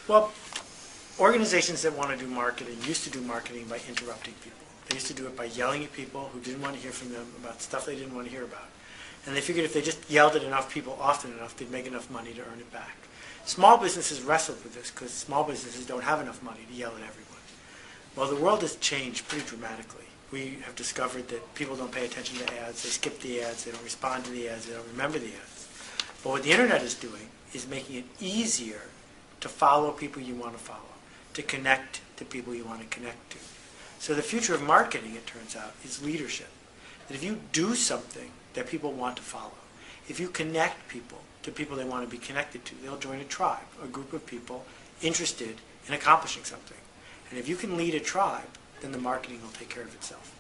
Well, organizations that want to do marketing used to do marketing by interrupting people. They used to do it by yelling at people who didn't want to hear from them about stuff they didn't want to hear about. And they figured if they just yelled at enough people often enough, they'd make enough money to earn it back. Small businesses wrestled with this because small businesses don't have enough money to yell at everyone. Well, the world has changed pretty dramatically. We have discovered that people don't pay attention to ads, they skip the ads, they don't respond to the ads, they don't remember the ads. But what the internet is doing is making it easier to follow people you want to follow, to connect to people you want to connect to. So the future of marketing, it turns out, is leadership. That if you do something that people want to follow, if you connect people to people they want to be connected to, they'll join a tribe, a group of people interested in accomplishing something. And if you can lead a tribe, then the marketing will take care of itself.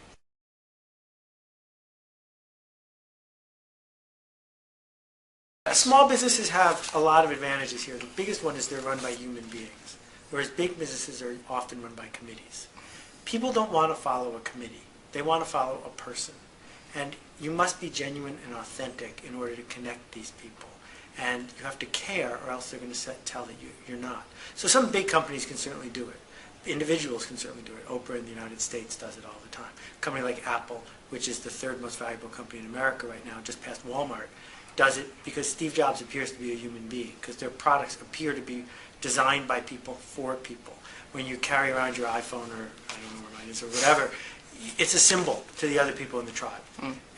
Small businesses have a lot of advantages here. The biggest one is they're run by human beings, whereas big businesses are often run by committees. People don't want to follow a committee. They want to follow a person. And you must be genuine and authentic in order to connect these people. And you have to care, or else they're going to tell that you're not. So some big companies can certainly do it. Individuals can certainly do it. Oprah in the United States does it all the time. A company like Apple, which is the third most valuable company in America right now, just past Walmart, does it because Steve Jobs appears to be a human being, because their products appear to be designed by people for people. When you carry around your iPhone, or I don't know where mine is, or whatever, it's a symbol to the other people in the tribe.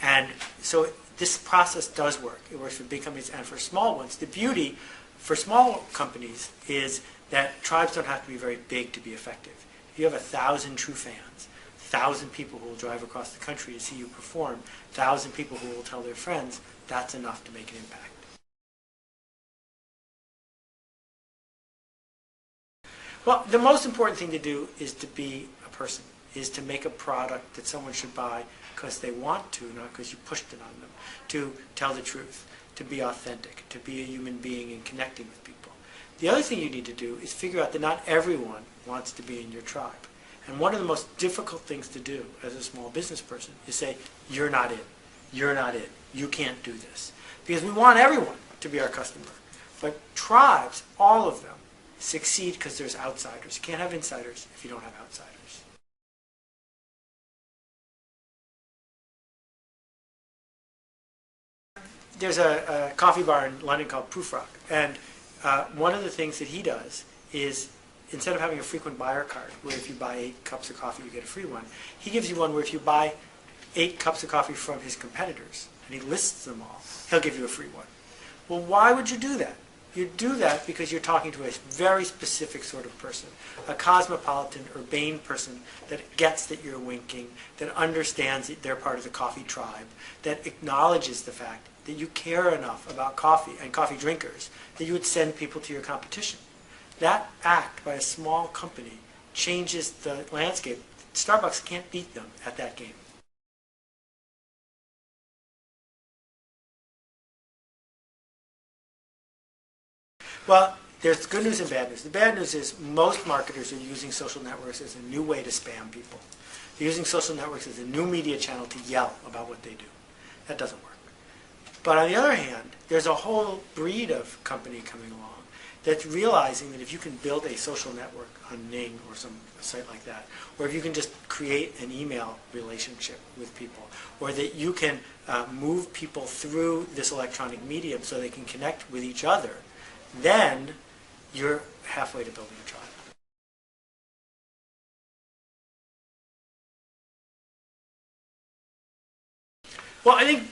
And so this process does work. It works for big companies and for small ones. The beauty for small companies is that tribes don't have to be very big to be effective. If you have 1,000 true fans, 1,000 people who will drive across the country to see you perform, 1,000 people who will tell their friends, that's enough to make an impact. Well, the most important thing to do is to be a person, is to make a product that someone should buy because they want to, not because you pushed it on them, to tell the truth, to be authentic, to be a human being and connecting with people. The other thing you need to do is figure out that not everyone wants to be in your tribe. And one of the most difficult things to do as a small business person is say, you're not it, you're not it, you can't do this. Because we want everyone to be our customer. But tribes, all of them, succeed because there's outsiders. You can't have insiders if you don't have outsiders. There's a coffee bar in London called Proof Rock, and one of the things that he does is, instead of having a frequent buyer card, where if you buy 8 cups of coffee you get a free one, he gives you one where if you buy 8 cups of coffee from his competitors, and he lists them all, he'll give you a free one. Well, why would you do that? You do that because you're talking to a very specific sort of person, a cosmopolitan, urbane person that gets that you're winking, that understands that they're part of the coffee tribe, that acknowledges the fact that you care enough about coffee and coffee drinkers that you would send people to your competition. That act by a small company changes the landscape. Starbucks can't beat them at that game. Well, there's good news and bad news. The bad news is most marketers are using social networks as a new way to spam people. They're using social networks as a new media channel to yell about what they do. That doesn't work. But on the other hand, there's a whole breed of company coming along that's realizing that if you can build a social network on Ning or some site like that, or if you can just create an email relationship with people, or that you can move people through this electronic medium so they can connect with each other, then you're halfway to building a tribe. Well, I think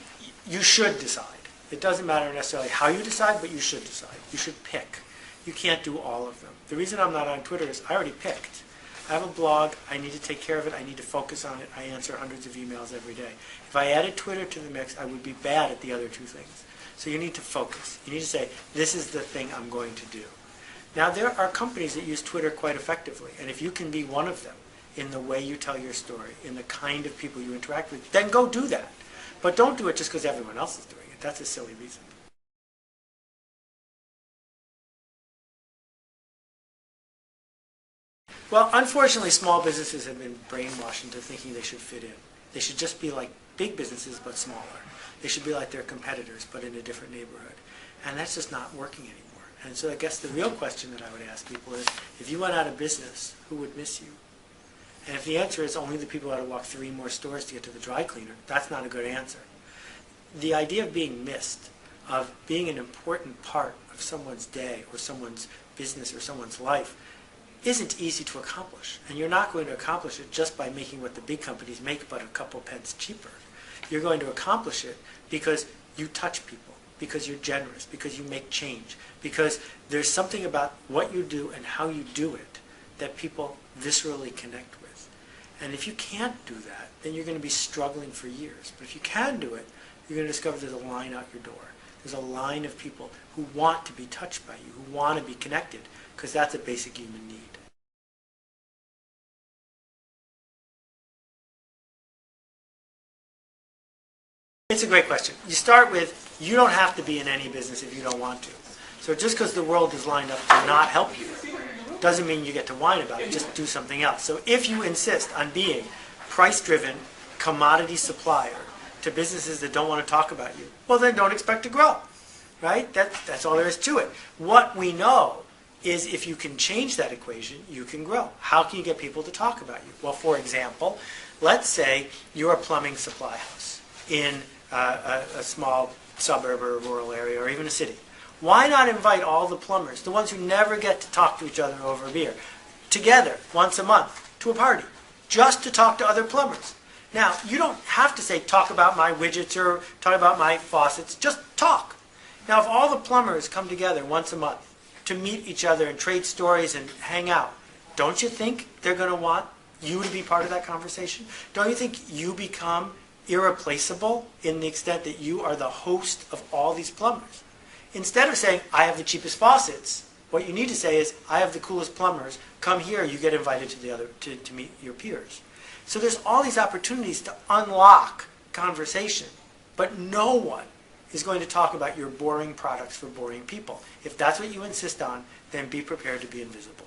you should decide. It doesn't matter necessarily how you decide, but you should decide. You should pick. You can't do all of them. The reason I'm not on Twitter is I already picked. I have a blog. I need to take care of it. I need to focus on it. I answer hundreds of emails every day. If I added Twitter to the mix, I would be bad at the other 2 things. So you need to focus. You need to say, this is the thing I'm going to do. Now, there are companies that use Twitter quite effectively. And if you can be one of them in the way you tell your story, in the kind of people you interact with, then go do that. But don't do it just because everyone else is doing it. That's a silly reason. Well, unfortunately, small businesses have been brainwashed into thinking they should fit in. They should just be like big businesses, but smaller. They should be like their competitors, but in a different neighborhood. And that's just not working anymore. And so I guess the real question that I would ask people is, if you went out of business, who would miss you? And if the answer is only the people who had to walk 3 more stores to get to the dry cleaner, that's not a good answer. The idea of being missed, of being an important part of someone's day or someone's business or someone's life, isn't easy to accomplish. And you're not going to accomplish it just by making what the big companies make but a couple pence cheaper. You're going to accomplish it because you touch people, because you're generous, because you make change, because there's something about what you do and how you do it that people viscerally connect with. And if you can't do that, then you're going to be struggling for years. But if you can do it, you're going to discover there's a line out your door. There's a line of people who want to be touched by you, who want to be connected, because that's a basic human need. It's a great question. You start with, you don't have to be in any business if you don't want to. So just because the world is lined up to not help you doesn't mean you get to whine about it. Just do something else. So if you insist on being price-driven commodity supplier to businesses that don't want to talk about you, well, then don't expect to grow, right? That's all there is to it. What we know is if you can change that equation, you can grow. How can you get people to talk about you? Well, for example, let's say you're a plumbing supply house in a small suburb or a rural area or even a city. Why not invite all the plumbers, the ones who never get to talk to each other over a beer, together once a month to a party, just to talk to other plumbers? Now, you don't have to say, talk about my widgets or talk about my faucets. Just talk. Now, if all the plumbers come together once a month to meet each other and trade stories and hang out, don't you think they're going to want you to be part of that conversation? Don't you think you become irreplaceable in the extent that you are the host of all these plumbers? Instead of saying, I have the cheapest faucets, what you need to say is, I have the coolest plumbers. Come here, you get invited to meet your peers. So there's all these opportunities to unlock conversation, but no one is going to talk about your boring products for boring people. If that's what you insist on, then be prepared to be invisible.